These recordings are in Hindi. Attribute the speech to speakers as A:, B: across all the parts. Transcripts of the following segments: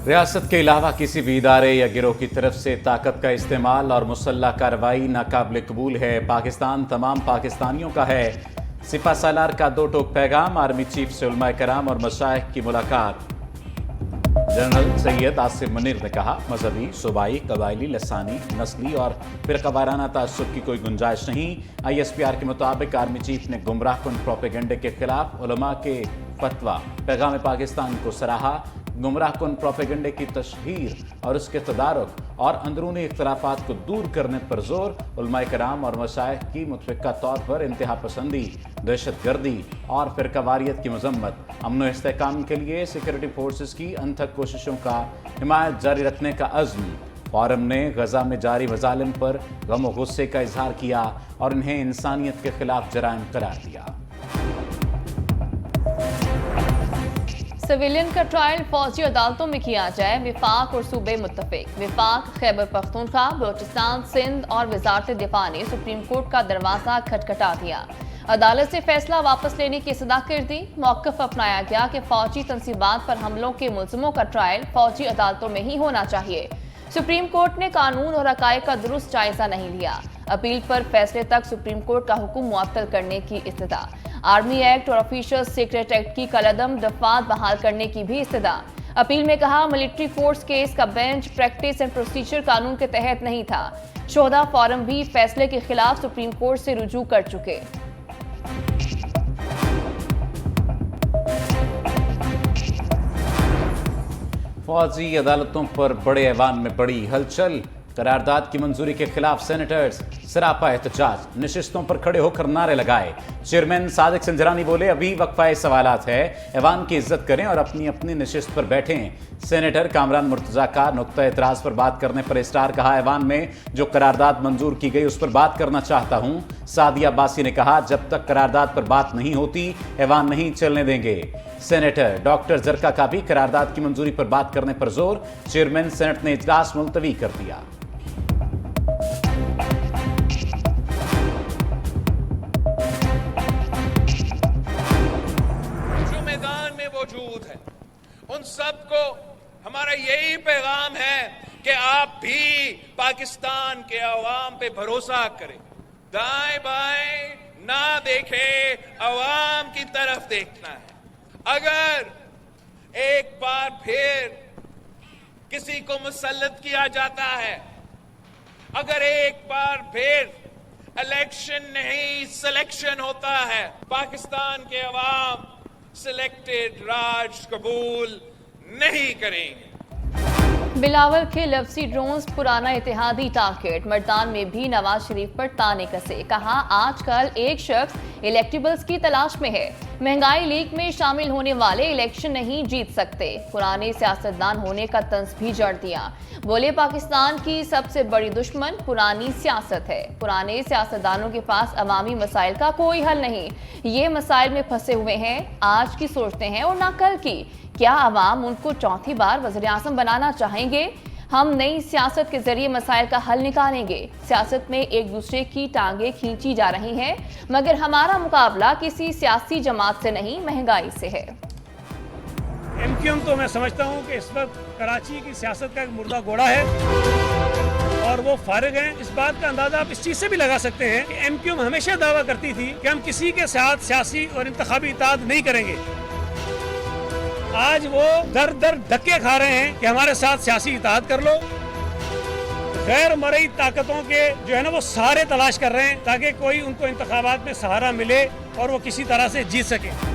A: रियासत के अलावा किसी भी इदारे या गिरोह की तरफ से ताकत का इस्तेमाल और मुसल्लह कार्रवाई नाकाबिल कबूल है। पाकिस्तान तमाम पाकिस्तानियों का है। सिपा सालार का दो टोक पैगाम। आर्मी चीफ से उलमा कराम और मशाइख की मुलाकात। जनरल सैयद आसिफ मुनीर ने कहा, मजहबी, सूबाई, कबायली, लसानी, नस्ली और फिरका वाराना तासुब की कोई गुंजाइश नहीं। ISPR के मुताबिक आर्मी चीफ ने गुमराहकुन प्रोपेगेंडे के खिलाफ उलमा के फतवा पैगाम पाकिस्तान को सराहा। गुमराहकुन प्रोपेगेंडे की तशहीर और उसके तदारुक और अंदरूनी इख्तलाफात को दूर करने पर जोर। उलमाए कराम और मशाइख की मुतफ़िक़ा तौर पर इंतहा पसंदी, दहशतगर्दी और फ़िरक़ावारियत की मज़म्मत। अमन व इस्तेहकाम के लिए सिक्योरिटी फोर्सेस की अनथक कोशिशों का हिमायत जारी रखने का अज़्म। फोरम ने गजा में जारी मज़ालिम पर गम व गुस्से का इजहार किया और इन्हें इंसानियत के खिलाफ जराइम करार दिया।
B: सिविलियन का ट्रायल फौजी अदालतों में किया जाए, विफाक और सूबे मुत्तफिक। विफाक, खैबर पख्तूनख्वा, बलोचिस्तान, सिंध और वजारत दिफा ने सुप्रीम कोर्ट का दरवाजा खटखटा दिया। अदालत से फैसला वापस लेने की सदा कर दी। मौक़िफ़ अपनाया गया कि फौजी तंसीबात पर हमलों के मुल्ज़िमों का ट्रायल फौजी अदालतों में ही होना चाहिए। सुप्रीम कोर्ट ने कानून और हक़ाइक़ का दुरुस्त जायजा नहीं लिया। अपील पर फैसले तक सुप्रीम कोर्ट का हुक्म मुअत्तल करने की इस्तदा। आर्मी एक्ट और ऑफिशियल सीक्रेट एक्ट की कलअदम दफात बहाल करने की भी इस्तदा। अपील में कहा, मिलिट्री फोर्स केस का बेंच प्रैक्टिस एंड प्रोसीजर कानून के तहत नहीं था। शोधा फोरम भी फैसले के खिलाफ सुप्रीम कोर्ट से रुजू कर चुके।
A: फौजी अदालतों पर बड़े ऐवान में बड़ी हलचल। करारदाद की मंजूरी के खिलाफ सेनेटर्स सरापा एहतजाज, नशिस्तों पर खड़े होकर नारे लगाए। चेयरमैन सादिक संजरानी बोले, अभी वक्फा सवालात है, ऐवान की इज्जत करें और अपनी अपनी नशिस्त पर बैठें। सेनेटर कामरान मुर्तजा का नुक्ता एतराज पर बात करने पर इस्टार कहा, ऐवान में जो करारदाद मंजूर की गई उस पर बात करना चाहता हूं। सादिया अब्बासी ने कहा, जब तक करारदाद पर बात नहीं होती ऐवान नहीं चलने देंगे। सेनेटर डॉक्टर जरका का भी करारदाद की मंजूरी पर बात करने पर जोर। चेयरमैन सेनेट ने इजलास मुलतवी कर दिया।
C: मौजूद है उन सबको हमारा यही पैगाम है कि आप भी पाकिस्तान के अवाम पे भरोसा करें, दाएं बाएं ना देखें, अवाम की तरफ देखना है। अगर एक बार फिर किसी को मुसल्लत किया जाता है, अगर एक बार फिर इलेक्शन नहीं सिलेक्शन होता है, पाकिस्तान के अवाम सिलेक्टेड राज कबूल नहीं करेंगे।
B: बिलावल के लफ्जी ड्रोन्स पुराना इतिहादी टारगेट। मर्दान में भी नवाज शरीफ पर ताने कसे। कहा, आजकल एक शख्स इलेक्टेबल्स की तलाश में है। महंगाई लीग में शामिल होने वाले इलेक्शन नहीं जीत सकते। पुराने सियासतदान होने का तंज भी जड़ दिया। बोले, पाकिस्तान की सबसे बड़ी दुश्मन पुरानी सियासत है। पुराने सियासतदानों के पास अवामी मसाइल का कोई हल नहीं। ये मसाइल में फंसे हुए हैं, आज की सोचते हैं और ना कल की। क्या अवाम उनको चौथी बार वज़ीर आज़म बनाना चाहेंगे? हम नई सियासत के जरिए मसाइल का हल निकालेंगे। सियासत में एक दूसरे की टांगे खींची जा रही हैं, मगर हमारा मुकाबला किसी सियासी जमात से नहीं, महंगाई से है।
D: MQM तो मैं समझता हूं कि इस वक्त कराची की सियासत का एक मुर्दा घोड़ा है और वो फारिग हैं। इस बात का अंदाजा आप इस चीज से भी लगा सकते हैं कि MQM हमेशा दावा करती थी कि हम किसी के साथ सियासी और इंतखाबी इत्तेहाद नहीं करेंगे। आज वो दर दर धक्के खा रहे हैं कि हमारे साथ सियासी इत्तेहाद कर लो। गैर मरई ताकतों के जो है ना वो सहारे तलाश कर रहे हैं ताकि कोई उनको इंतखाबात में सहारा मिले और वो किसी तरह से जीत सके।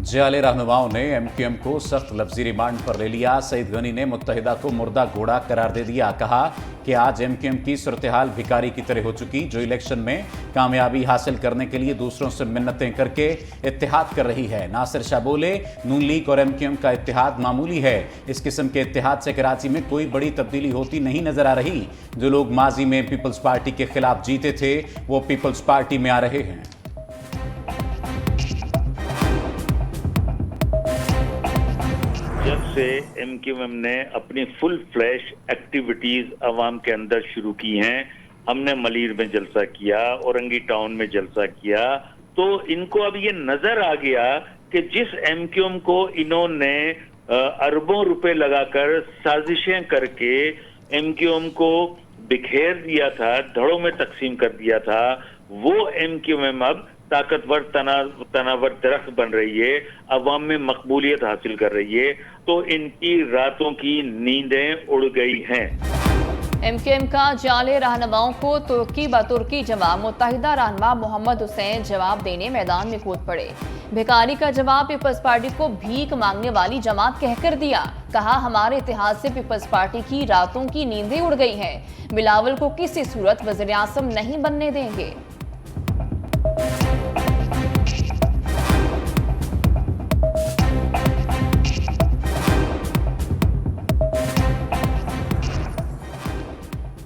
A: जाले रहनुमाओं ने MQM को सख्त लफ्जी रिमांड पर ले लिया। सईद गनी ने मुत्तहिदा को मुर्दा घोड़ा करार दे दिया। कहा कि आज MQM की सूरत हाल भिखारी की तरह हो चुकी, जो इलेक्शन में कामयाबी हासिल करने के लिए दूसरों से मिन्नतें करके इत्तेहाद कर रही है। नासिर शाह बोले, नून लीग और MQM का इत्तेहाद मामूली है। इस किस्म के इत्तेहाद से कराची में कोई बड़ी तब्दीली होती नहीं नजर आ रही। जो लोग माजी में पीपल्स पार्टी के खिलाफ जीते थे वो पीपल्स पार्टी में आ रहे हैं।
E: जब से MQM ने अपनी फुल फ्लैश एक्टिविटीज अवाम के अंदर शुरू की हैं, हमने मलीर में जलसा किया, औरंगी टाउन में जलसा किया, तो इनको अब ये नजर आ गया कि जिस MQM को इन्होंने अरबों रुपए लगाकर साजिशें करके एमक्यूएम को बिखेर दिया था, धड़ों में तकसीम कर दिया था, वो एमक्यूएम अब ताकतवर तनावर दरख्त बन रही है, अवाम में मकबूलियत हासिल कर रही है, तो इनकी रातों की नींदें उड़ गई हैं।
B: एमक्यूएम का जाले रहनुमाओं को तुर्की ब तुर्की जवाब, मुत्तहिदा रहनुमा मोहम्मद हुसैन जवाब देने मैदान में कूद पड़े। भिखारी का जवाब पीपल्स पार्टी को भीख मांगने वाली जमात कहकर दिया। कहा, हमारे इतिहाद से पीपल्स पार्टी की रातों की नींदें उड़ गई हैं। बिलावल को किसी सूरत वज़ीर आज़म नहीं बनने देंगे।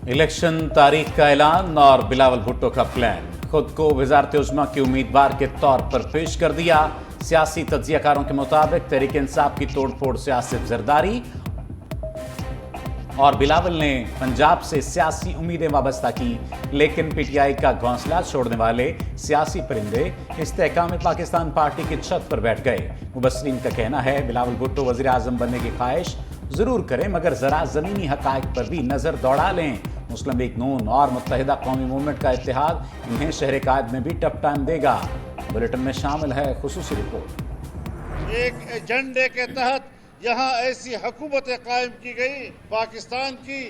A: इलेक्शन तारीख का ऐलान और बिलावल भुट्टो का प्लान, खुद को वज़ारत उज़्मा के उम्मीदवार के तौर पर पेश कर दिया। सियासी तज्जियाकारों के मुताबिक तहरीक इंसाफ की तोड़फोड़ से आसिफ जरदारी और बिलावल ने पंजाब से सियासी उम्मीदें वाबस्ता की, लेकिन पीटीआई का घोंसला छोड़ने वाले सियासी परिंदे इस्तेहकाम पाकिस्तान पार्टी की छत पर बैठ गए। मुबस्सरीन का कहना है, बिलावल भुट्टो वज़ीर आज़म बनने की ख्वाहिश जरूर करें, मगर जरा जमीनी हकायक पर भी नजर दौड़ा लें। मुस्लिम लीग नून और मुत्तहिदा कौमी मूवमेंट का इत्तेहाद इन्हें शहर कायद में भी टफ टाइम देगा। बुलेटिन में शामिल है खुसूसी रिपोर्ट।
F: एक एजेंडे के तहत यहाँ ऐसी हुकूमतें कायम की गई, पाकिस्तान की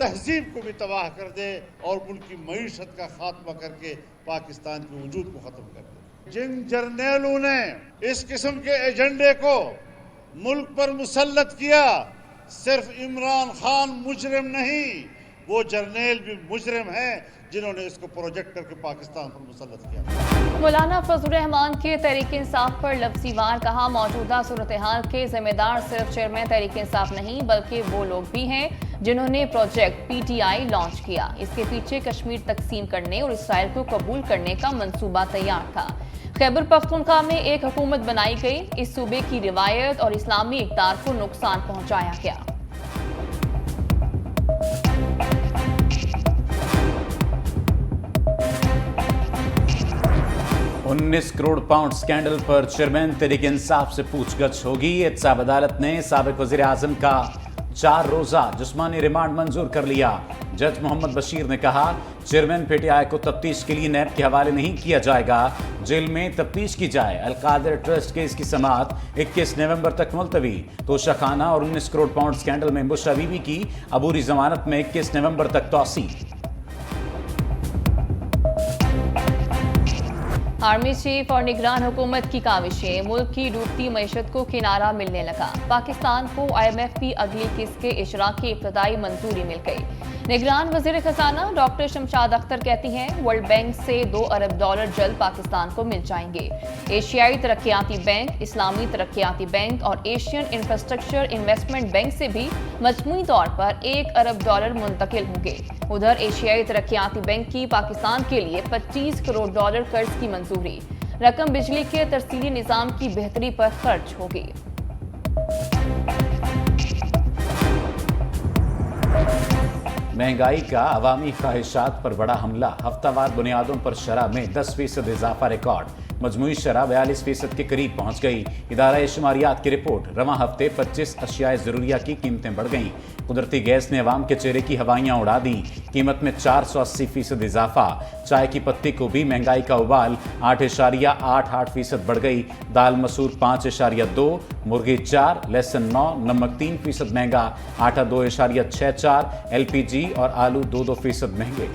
F: तहजीब को भी तबाह कर दे और मुल्क की मईशत का खात्मा करके पाकिस्तान के वजूद को खत्म कर दे। जिन जर्नेलों ने इस किस्म के एजेंडे को मुल्क पर मुसल्लत किया, सिर्फ इमरान खान मुजरिम नहीं, वो जर्नेल भी मुजरिम हैं जिन्होंने इसको प्रोजेक्ट करके पाकिस्तान पर मुसल्लत किया।
B: मौलाना फजल रहमान के तहरीक इंसाफ पर लफ्ज़ी वार, कहा, मौजूदा सूरत हाल के जिम्मेदार सिर्फ चेयरमैन तहरीक इंसाफ नहीं बल्कि वो लोग भी हैं जिन्होंने प्रोजेक्ट पीटीआई लॉन्च किया। इसके पीछे कश्मीर तकसीम करने और इसराइल को कबूल करने का मंसूबा तैयार था। खैबर पख्तूनख्वा में एक हुकूमत बनाई गई, इस सूबे की रिवायत और इस्लामी इक़्तिदार को नुकसान पहुंचाया गया।
A: £19 करोड़ स्कैंडल पर चेयरमैन तहरीक इंसाफ से पूछगछ होगी। एहतसाब अदालत ने साबिक वज़ीर आज़म का 4 रोज़ा जिस्मानी रिमांड मंजूर कर लिया। जज मोहम्मद बशीर ने कहा, चेयरमैन पीटीआई को तफ्तीश के लिए नैब के हवाले नहीं किया जाएगा, जेल में तफ्तीश की जाए। अलकादर ट्रस्ट केस की समाअत 21 नवंबर तक मुलतवी। तोशाखाना और £19 करोड़ स्कैंडल में बुशरा बीवी की अबूरी जमानत में 21 नवंबर तक तौसी।
B: आर्मी चीफ और निगरान हुकूमत की काविशें, मुल्क की डूबती मईशत को किनारा मिलने लगा। पाकिस्तान को IMF की अगली किस्त के इशरा की इब्तदाई मंजूरी मिल गई। निगरान वजीर खजाना डॉक्टर शमशाद अख्तर कहती हैं, वर्ल्ड बैंक से $2 अरब जल्द पाकिस्तान को मिल जाएंगे। एशियाई तरक्याती बैंक, इस्लामी तरक्याती बैंक और एशियन इंफ्रास्ट्रक्चर इन्वेस्टमेंट बैंक से भी मजमूई तौर पर $1 अरब मुंतकिल होंगे। उधर एशियाई तरक्याती बैंक की पाकिस्तान के लिए $25 करोड़ कर्ज की मंजूरी, रकम बिजली के तरसीली निज़ाम की बेहतरी पर खर्च होगी।
A: महंगाई का अवामी ख्वाहिशात पर बड़ा हमला, हफ्तावार बुनियादों पर शरह में 10% इजाफा रिकॉर्ड, मजमूई शरह 42% के करीब पहुंच गई। इदारा शुमारियात की रिपोर्ट, रवां हफ्ते 25 अशियाए ज़रूरिया की कीमतें बढ़ गईं। कुदरती गैस ने अवाम के चेहरे की हवाइयाँ उड़ा दी, कीमत में 480% इजाफा। चाय की पत्ती को भी महंगाई का उबाल, 8.88% बढ़ गई। दाल मसूर 5.2, मुर्गी 4, लहसुन 9, नमक 3% महंगा, आटा 2.64, LPG और आलू 2% महंगे।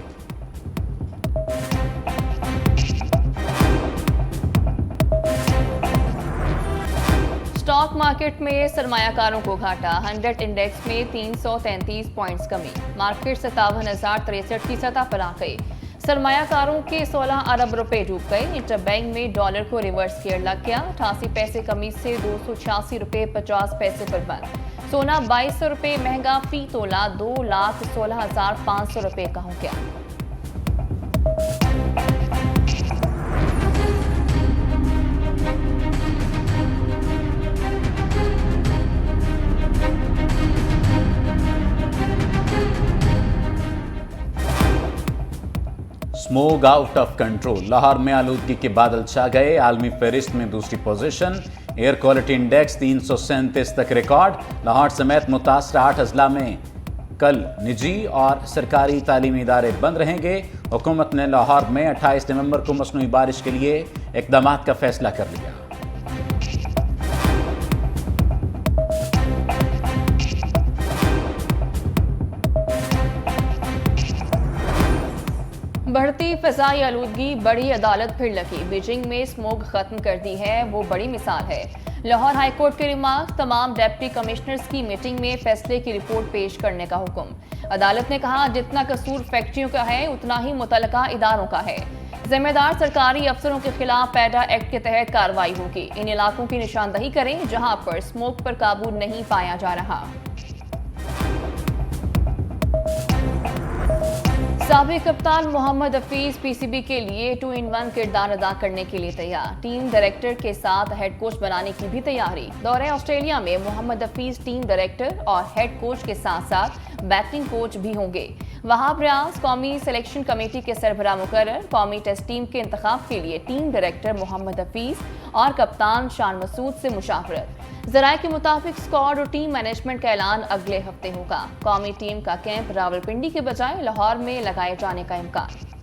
B: स्टॉक मार्केट में सरमायाकारों को घाटा, 100 इंडेक्स में 333 पॉइंट्स कमी, मार्केट 57,063 की सतह पर आ गई। सरमायाकारों के 16 अरब रुपए डूब गए। इंटरबैंक में डॉलर को रिवर्स गियर लग गया, 88 पैसे कमी से 286 रुपए 50 पैसे पर बंद। सोना 2200 रुपए महंगा, फी तोला 2,16,500 रुपए का हो गया।
A: Smog out of control, Lahore में आलूदगी के बादल छा गए। आलमी फहरिस्त में दूसरी पोजीशन, एयर क्वालिटी इंडेक्स 337 तक रिकॉर्ड। लाहौर समेत मुतासरा 8 अजला में कल निजी और सरकारी तालीमी इदारे बंद रहेंगे। हुकूमत ने लाहौर में 28 नवंबर को मसनूई बारिश के लिए इक़दाम का फैसला कर लिया।
B: बढ़ती फजाई आलूदगी, बड़ी अदालत फिर लगी। बीजिंग में स्मोक खत्म कर दी है, वो बड़ी मिसाल है। लाहौर हाईकोर्ट के रिमार्क, तमाम डिप्टी कमिश्नर्स की मीटिंग में फैसले की रिपोर्ट पेश करने का हुक्म। अदालत ने कहा, जितना कसूर फैक्ट्रियों का है उतना ही मुतलका इदारों का है। जिम्मेदार सरकारी अफसरों के खिलाफ पैडा एक्ट के तहत कार्रवाई होगी। इन इलाकों की निशानदही करें जहां पर स्मोक पर काबू नहीं पाया जा रहा। साबिक कप्तान मोहम्मद हफीज पीसीबी के लिए 2-in-1 किरदार अदा करने के लिए तैयार। टीम डायरेक्टर के साथ हेड कोच बनाने की भी तैयारी। दौरे ऑस्ट्रेलिया में मोहम्मद हफीज टीम डायरेक्टर और हेड कोच के साथ साथ बैटिंग कोच भी होंगे। वहाब रियाज कौमी सिलेक्शन कमेटी के सरबराह मुकर्रर। कौमी टेस्ट टीम के इंतखाब के लिए टीम डायरेक्टर मोहम्मद हफीज और कप्तान शान मसूद से मुशावरत। जराये के मुताबिक स्क्वाड और टीम मैनेजमेंट का ऐलान अगले हफ्ते होगा। कौमी टीम का कैंप रावलपिंडी के बजाय लाहौर में लगाए जाने का इम्कान।